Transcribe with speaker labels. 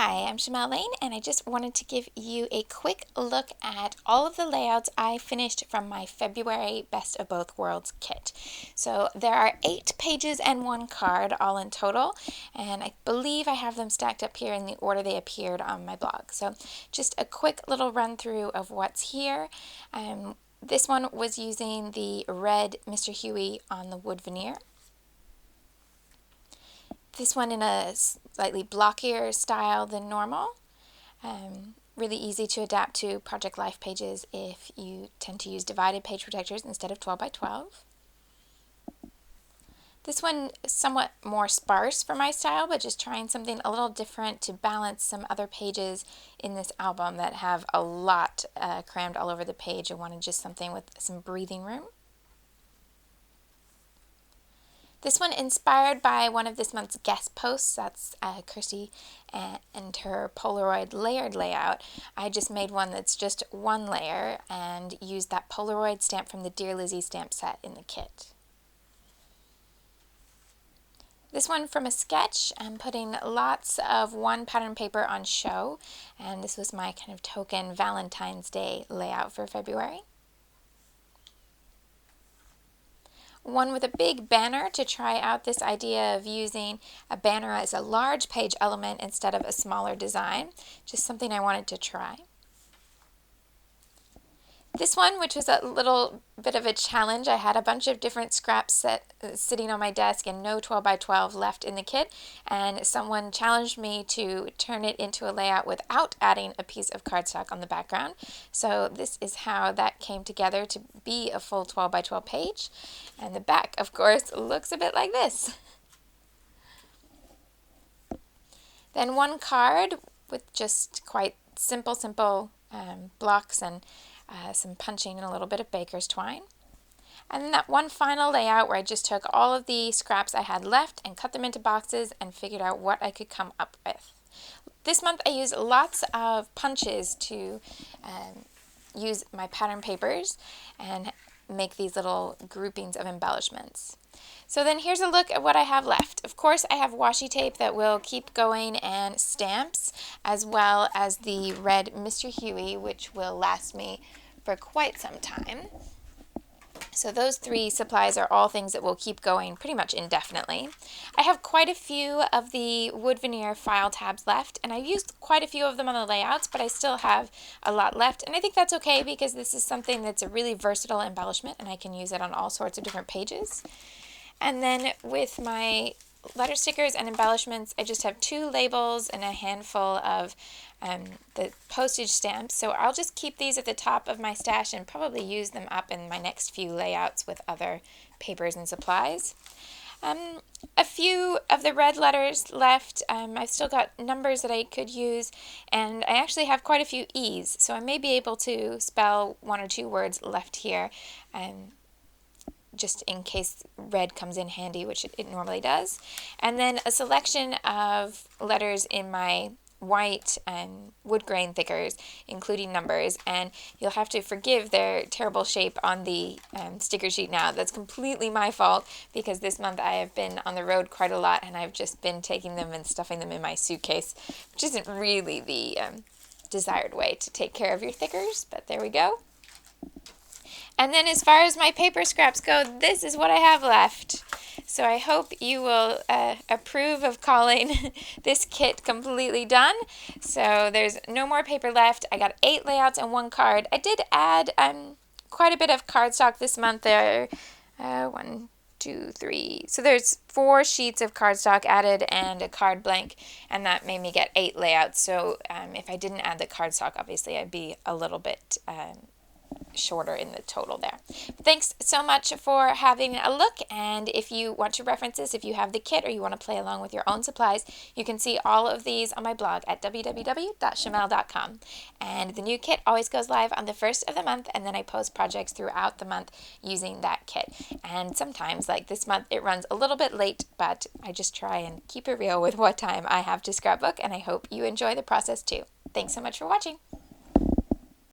Speaker 1: Hi, I'm Shamel Lane, and I just wanted to give you a quick look at all of the layouts I finished from my February Best of Both Worlds kit. So there are 8 pages and 1 card all in total, and I believe I have them stacked up here in the order they appeared on my blog. So just a quick little run through of what's here. This one was using the red Mr. Huey on the wood veneer. This one in a slightly blockier style than normal. Really easy to adapt to project life pages if you tend to use divided page protectors instead of 12 by 12. This one is somewhat more sparse for my style, but just trying something a little different to balance some other pages in this album that have a lot crammed all over the page. I wanted just something with some breathing room. This one inspired by one of this month's guest posts. That's Kirsty and her Polaroid layered layout. I just made one that's just one layer and used that Polaroid stamp from the Dear Lizzie stamp set in the kit. This one from a sketch, I'm putting lots of one pattern paper on show, and this was my kind of token Valentine's Day layout for February. One with a big banner to try out this idea of using a banner as a large page element instead of a smaller design. Just something I wanted to try. This one, which was a little bit of a challenge, I had a bunch of different scraps sitting on my desk and no 12 by 12 left in the kit, and someone challenged me to turn it into a layout without adding a piece of cardstock on the background. So this is how that came together to be a full 12 by 12 page, and the back, of course, looks a bit like this. Then one card with just quite simple blocks and some punching and a little bit of baker's twine. And then that one final layout where I just took all of the scraps I had left and cut them into boxes and figured out what I could come up with. This month I used lots of punches to use my pattern papers and make these little groupings of embellishments. So then here's a look at what I have left. Of course, I have washi tape that will keep going and stamps, as well as the red Mr. Huey, which will last me for quite some time. So those 3 supplies are all things that will keep going pretty much indefinitely. I have quite a few of the wood veneer file tabs left, and I've used quite a few of them on the layouts, but I still have a lot left, and I think that's okay because this is something that's a really versatile embellishment and I can use it on all sorts of different pages. And then with my letter stickers and embellishments, I just have 2 labels and a handful of the postage stamps. So I'll just keep these at the top of my stash and probably use them up in my next few layouts with other papers and supplies. A few of the red letters left. I've still got numbers that I could use, and I actually have quite a few E's, so I may be able to spell 1 or 2 words left here. Just in case red comes in handy, which it normally does. And then a selection of letters in my white and wood grain thickers, including numbers, and you'll have to forgive their terrible shape on the sticker sheet now. That's completely my fault because this month I have been on the road quite a lot and I've just been taking them and stuffing them in my suitcase, which isn't really the desired way to take care of your thickers, but there we go. And then as far as my paper scraps go, this is what I have left. So I hope you will approve of calling this kit completely done. So there's no more paper left. I got 8 layouts and 1 card. I did add quite a bit of cardstock this month. There, 1, 2, 3. So there's 4 sheets of cardstock added and a card blank, and that made me get 8 layouts. So if I didn't add the cardstock, obviously I'd be a little bit shorter in the total there. Thanks so much for having a look, and if you want to reference this, if you have the kit or you want to play along with your own supplies, you can see all of these on my blog at www.shamel.com. And the new kit always goes live on the 1st of the month, and then I post projects throughout the month using that kit. And sometimes, like this month, it runs a little bit late, but I just try and keep it real with what time I have to scrapbook, and I hope you enjoy the process too. Thanks so much for watching.